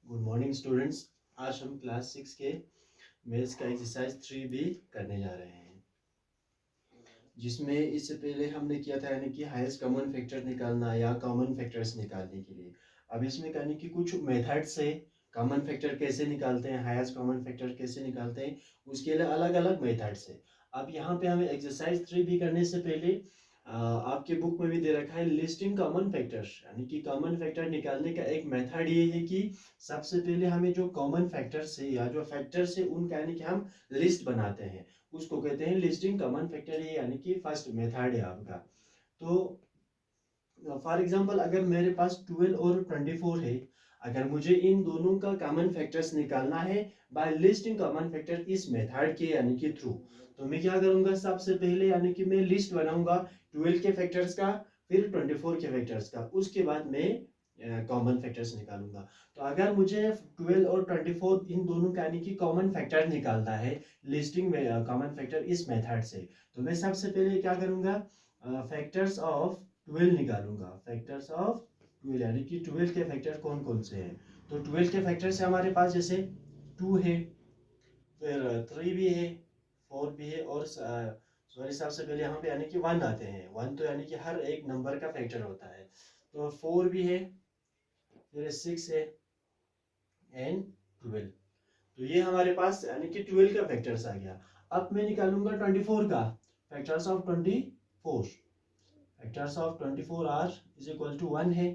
Good morning students. आज हम class 6 के मैथ्स का एक्सरसाइज 3B करने जा रहे हैं, जिसमें इससे पहले हमने किया था यानी कि हाईएस्ट कॉमन फैक्टर निकालना या कॉमन फैक्टर्स निकालने के लिए। अब इसमें यानी कि कुछ मेथड से कॉमन फैक्टर कैसे निकालते हैं, हाईएस्ट कॉमन फैक्टर कैसे निकालते हैं, उसके लिए अलग अलग मेथड्स है। अब यहाँ पे हमें एक्सरसाइज 3B करने से पहले आपके बुक में भी दे रखा है लिस्टिंग कॉमन फैक्टर्स, यानी कि कॉमन फैक्टर निकालने का एक मेथड ये है कि सबसे पहले हमें जो कॉमन फैक्टर्स है या जो फैक्टर्स है उनका यानी कि हम लिस्ट बनाते हैं, उसको कहते हैं लिस्टिंग कॉमन फैक्टर है, यानी कि फर्स्ट मेथड है आपका। तो फॉर एग्जांपल अगर मेरे पास 12 और 24 है, अगर मुझे इन दोनों का कॉमन फैक्टर्स निकालना है बाय लिस्टिंग कॉमन फैक्टर इस मेथड के यानी कि थ्रू, तो मैं क्या करूंगा, सबसे पहले यानी कि मैं लिस्ट बनाऊंगा 12 के फैक्टर्स का, फिर 24 के फैक्टर्स का, उसके बाद मैं कॉमन फैक्टर्स निकालूंगा। तो अगर मुझे 12 और 24 इन दोनों का यानी कि कॉमन फैक्टर निकालना है लिस्टिंग में कॉमन फैक्टर इस मेथड से, तो मैं सबसे पहले क्या करूंगा, फैक्टर्स ऑफ 12 निकालूंगा। फैक्टर्स ऑफ 12 यानी कि 12 के फैक्टर कौन कौन से हैं। तो 12 के फैक्टर से हमारे पास जैसे 2 है, फिर 3 भी है, 4 भी है, और सॉरी सबसे पहले यहाँ पे यानी कि 1 आते हैं। 1 तो यानी कि हर एक नंबर का फैक्टर होता है। तो 4 भी है, फिर 6 है एंड 12। तो ये हमारे पास यानी कि 12 का फैक्टर्स आ गया। अब मैं निकालूंगा 24 का। Factors of 24, factors of 24 are is equal to 1 है,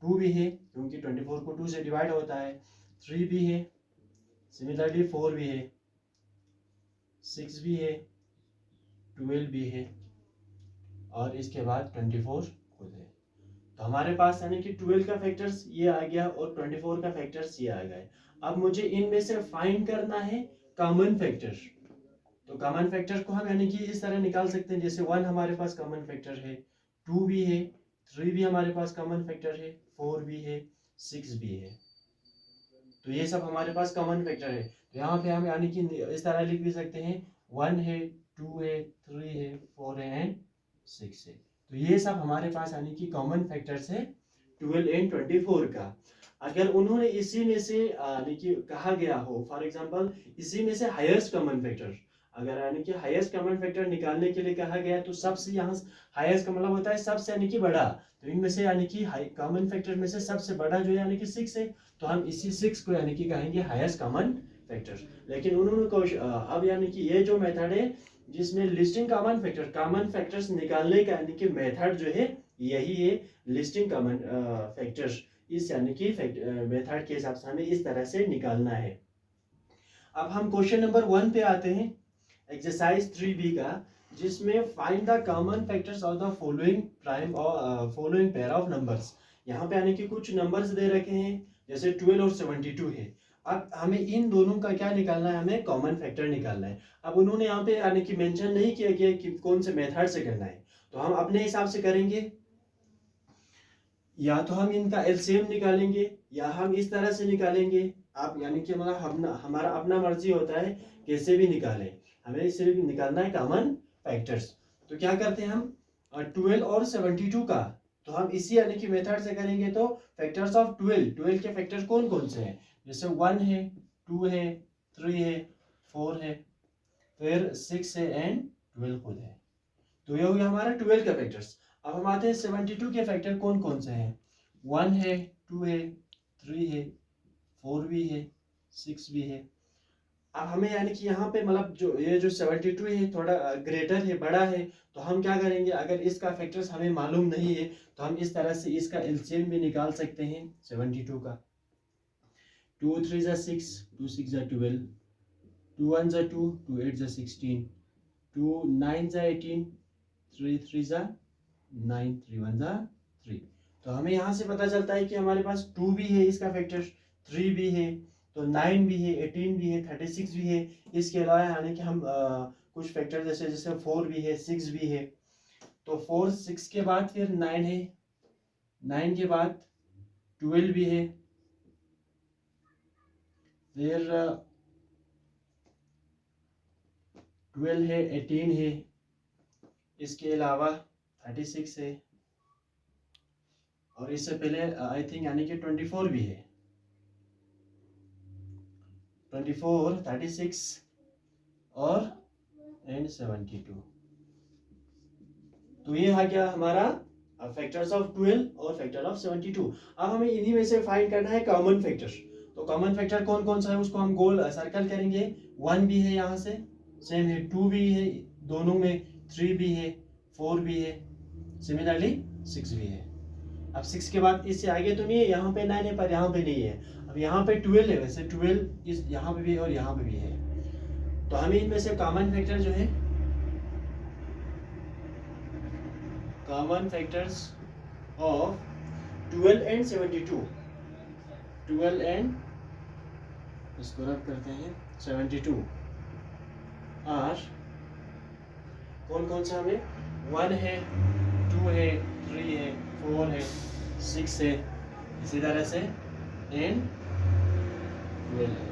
2 भी है क्योंकि 24 को 2 से डिवाइड होता है, 3 भी है, सिमिलरली 4 भी है, 6 भी है, 12 भी है, और इसके बाद 24 खुद है। तो हमारे पास यानी कि 12 का फैक्टर्स ये आ गया और 24 का फैक्टर्स ये आ गए। अब मुझे इनमें से फाइंड करना है कॉमन फैक्टर। तो कॉमन फैक्टर को हम यानी कि इस तरह निकाल सकते हैं, जैसे 1 हमारे पास कॉमन फैक्टर है, 2 भी है, 3 भी हमारे पास कॉमन फैक्टर है, 4 भी है, 6 भी है। तो ये सब हमारे पास कॉमन फैक्टर है। तो यहाँ पे हम यानी कि इस तरह लिख भी सकते हैं, 1 है, 2 है, 3 है, 4 है एंड 6 है। तो ये सब हमारे पास यानी कि कॉमन फैक्टर्स है 12 एंड 24 का। अगर उन्होंने इसी में से यानी कि कहा गया हो, फॉर एग्जांपल इसी में से हाईएस्ट कॉमन फैक्टर, अगर यानी कि हाईएस्ट कॉमन फैक्टर निकालने के लिए कहा गया, तो सबसे यहाँ हाईएस्ट का मतलब होता है सबसे यानी कि बड़ा। तो इनमें से यानी कि कॉमन फैक्टर में से सबसे बड़ा जो है यानी कि 6 है, तो हम इसी 6 को यानी कि कहेंगे हाईएस्ट कॉमन फैक्टर। लेकिन उन्होंने अब यानी कि ये जो मेथड है जिसमें listing common factor, common factors निकालने का यानी कि मेथड जो है यही है लिस्टिंग कॉमन फैक्टर्स। इस यानी कि मेथड के हिसाब से हमें इस तरह से निकालना है। अब हम क्वेश्चन नंबर 1 पे आते हैं, एक्सरसाइज 3B का, जिसमें find the common factors of the following prime और फॉलोइंग पेयर ऑफ नंबर्स। यहाँ पे यानी कि कुछ नंबर्स दे रखे हैं, जैसे 12 और 72 है। अब हमें इन दोनों का क्या निकालना है, हमें कॉमन फैक्टर निकालना है। अब उन्होंने यहाँ पे यानी कि मेंशन नहीं किया गया कि कौन से मेथड से करना है, तो हम अपने हिसाब से करेंगे। या तो हम इनका एलसीएम निकालेंगे या हम इस तरह से निकालेंगे। आप यानी कि मतलब हमारा अपना मर्जी होता है कैसे भी निकालें, हमें सिर्फ निकालना है कॉमन फैक्टर्स। तो क्या करते हैं हम 12 और 72 का, तो हम इसी यानी कि मेथड से करेंगे। तो फैक्टर्स ऑफ 12 के फैक्टर कौन कौन से हैं, जैसे 1 है, 2 है, 3 है, 4 है, फिर 6 है एंड 12 खुद है। तो ये हो गया हमारा 12 का फैक्टर्स। अब हम आते हैं 72 के फैक्टर कौन कौन से हैं। 1 है, 2 है, 3 है, 4 भी है, 6 भी है। अब हमें यानी कि यहाँ पे मतलब जो ये जो 72 है थोड़ा ग्रेटर है, बड़ा है, तो हम क्या करेंगे, अगर इसका फैक्टर्स हमें मालूम नहीं है तो हम इस तरह से इसका एलसीएम भी निकाल सकते हैं 72 का। 2 3 जा 6, 2 6 जा 12, 2 1 जा 2, 2 8 जा 16, 2 9 जा 18, 3 3 जा 9, 3 1 जा 3। तो हमें यहाँ से पता चलता है कि हमारे पास 2 भी है इसका फैक्टर, 3 भी है, तो 9 भी है, 18 भी है, 36 भी है। इसके अलावा यानी कि हम कुछ फैक्टर जैसे जैसे 4 भी है, 6 भी है। तो 4 6 के बाद फिर 9 है, 9 के बाद 12 भी है, फिर 12 है, 18 है, इसके अलावा 36 है, और इससे पहले आई थिंक यानी कि 24 भी है। 24, 36 और एंड 72। तो ये है क्या हमारा फैक्टर्स ऑफ 12 और फैक्टर ऑफ 72। अब हमें इन्हीं में से फाइंड करना है कॉमन फैक्टर। तो कॉमन फैक्टर कौन कौन सा है उसको हम गोल सर्कल करेंगे। 1 भी है यहाँ से, सेम है 2 भी है दोनों में, 3 भी है, 4 भी है, सिमिलरली 6 भी है। अब 6 के बाद इससे आगे तो नहीं है, यहाँ पे 9 है पर यहाँ पे नहीं है। अब यहाँ पे 12 है, वैसे 12 इस यहाँ पे भी है और यहाँ पे भी है। तो हमें इनमें से कॉमन फैक्टर जो है, common factors of 12 and 72, 12 and इसको रब करते हैं 72 आर कौन कौन सा हमें, 1 है, 2 है, 3 है, 4 है, 6 है, इसी तरह से एंड 12 है।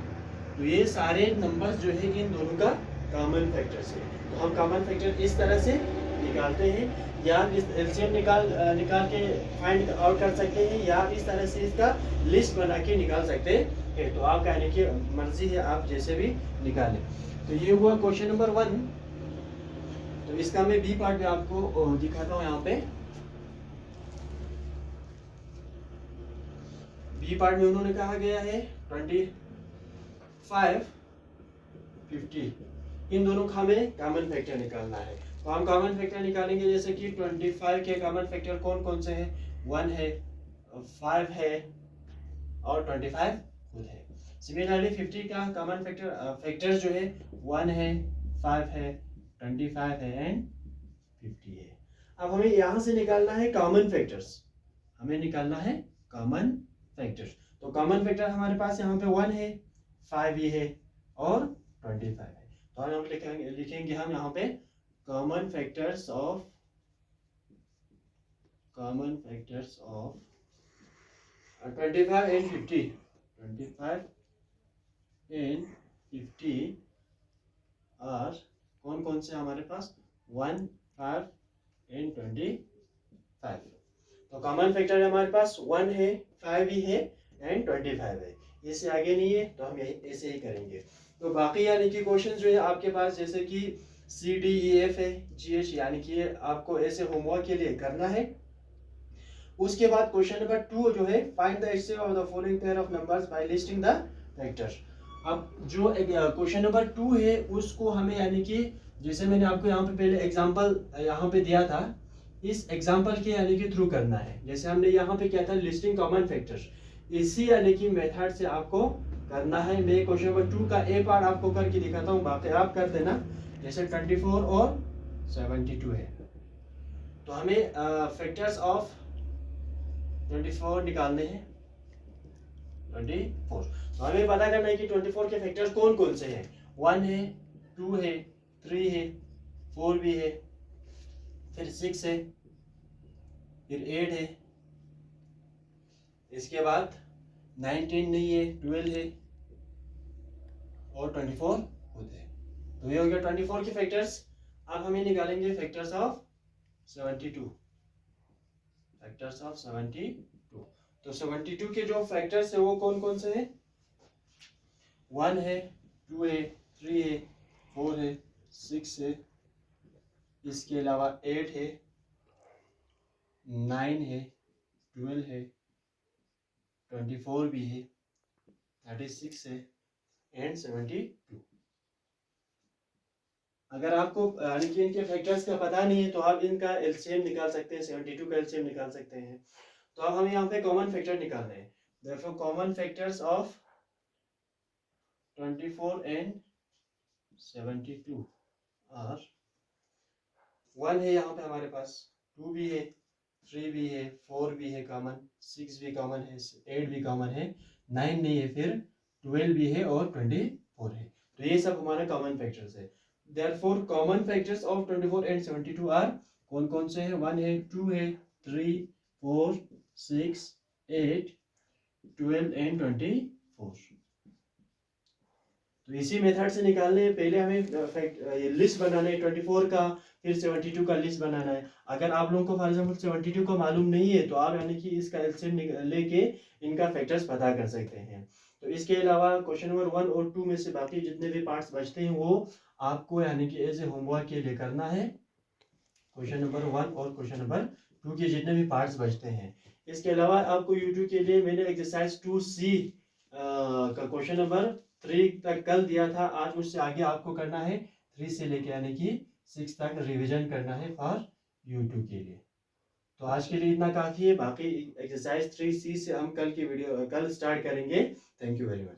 तो ये सारे नंबर्स जो है इन दोनों का कॉमन फैक्टर्स है। तो हम कॉमन फैक्टर इस तरह से निकालते हैं, या इस एलसीएम निकाल के फाइंड आउट कर सकते हैं, या इस तरह से इसका लिस्ट बना के निकाल सकते हैं। तो आप कहने की मर्जी है, आप जैसे भी निकालें। तो ये हुआ क्वेश्चन नंबर 1। तो इसका मैं बी पार्ट में आपको दिखाता हूँ। यहाँ पे बी पार्ट में उन्होंने कहा गया है 25, 50, इन दोनों का हमें कॉमन फैक्टर निकालना है। तो हम कॉमन फैक्टर निकालेंगे, जैसे कि 25 के कॉमन फैक्टर कौन कौन से हैं, 1 है, 5 है और 25 खुद है। सिमिलरली 50 का कॉमन फैक्टर जो है 1 है, 5 है, 25 है एंड 50 है। अब हमें यहाँ से निकालना है कॉमन फैक्टर्स, हमें निकालना है कॉमन फैक्टर्स। तो कॉमन फैक्टर हमारे पास यहाँ पे 1 है, 5 भी है और 25 है। तो हम लिखेंगे हम यहाँ पे common factors of 25 and 50, 25 and 50 और कौन कौन से हमारे पास 1, 5 एंड 25। तो कॉमन फैक्टर हमारे पास 1 है, 5 भी है एंड 25 है। इससे आगे नहीं है तो हम यही ऐसे ही करेंगे। तो बाकी यानी कि क्वेश्चन जो है आपके पास, जैसे कि CDEF है, GH, यानी कि आपको ऐसे होमवर्क के लिए करना है। उसके बाद क्वेश्चन नंबर 2 जो है, find the HCF of the following pair of numbers by listing the factors. अब जो क्वेश्चन नंबर 2 है उसको हमें यानी कि जैसे मैंने आपको यहाँ पे पहले एग्जांपल यहाँ पे दिया था, इस एग्जांपल के यानी कि थ्रू करना है। जैसे हमने यहाँ पे किया था लिस्टिंग कॉमन फैक्टर्स, इसी यानी कि मेथड से आपको करना है। मैं क्वेश्चन नंबर 2 का ए पार्ट आपको करके दिखाता हूँ, बाकी आप कर देना। जैसे 24 और 72 है, तो हमें फैक्टर्स ऑफ 24 निकालने हैं। 24 तो हमें पता करना है कि 24 के फैक्टर्स कौन कौन से हैं। 1 है, 2 है, 3 है, 4 भी है, फिर 6 है, फिर 8 है, इसके बाद 19 नहीं है, 12 है और 24 खुद है। तो ये हो गया 24 के फैक्टर्स। अब हमें निकालेंगे फैक्टर्स ऑफ 72, फैक्टर्स ऑफ 72। तो 72 के जो फैक्टर्स है वो कौन कौन से हैं, 1 है, 2 है, 3 है, 4 है, 6 है, इसके अलावा 8 है, 9 है, 12 है, 24 भी है, 36 है एंड 72। अगर आपको यानी कि इनके फैक्टर्स का पता नहीं है तो आप इनका एलसीएम निकाल सकते हैं, 72 का एलसीएम निकाल सकते हैं। तो अब हमें यहाँ पे कॉमन फैक्टर निकालना है। therefore common factors of 24 and 72 और 1 है यहाँ पे हमारे पास, 2 भी है, 3 भी है, 4 भी है कॉमन, 6 भी कॉमन है, 8 भी कॉमन है, 9 नहीं है, फिर 12 भी है और 24 है। तो ये सब हमारे कॉमन फैक्टर्स है। therefore common factors of 24 and 72 are कौन कौन से हैं, 1 है, 2 है, 3, 4, 6, 8, 12 एंड 24। तो इसी मेथड से निकालने पहले हमें लिस्ट बनाना है 24 का, फिर 72 का लिस्ट बनाना है। अगर आप लोगों को फॉर एग्जाम्पल 72 का मालूम नहीं है तो आप यानी कि इसका एलसीएम लेके इनका फैक्टर्स पता कर सकते हैं। तो इसके अलावा क्वेश्चन नंबर 1 और 2 में से बाकी जितने भी पार्ट्स बचते हैं वो आपको यानी कि एज ए होमवर्क के लिए करना है। क्वेश्चन नंबर 1 और क्वेश्चन नंबर 2 के जितने भी पार्ट्स बचते हैं। इसके अलावा आपको यूट्यूब के लिए मैंने एक्सरसाइज 2C का क्वेश्चन नंबर 3 तक कल दिया था। आज उससे आगे आपको करना है 3 से लेके यानी कि 6 तक रिवीजन करना है फॉर यूट्यूब के लिए। तो आज के लिए इतना काफ़ी है। बाकी एक्सरसाइज 3C से हम कल की वीडियो कल स्टार्ट करेंगे। Thank you very much.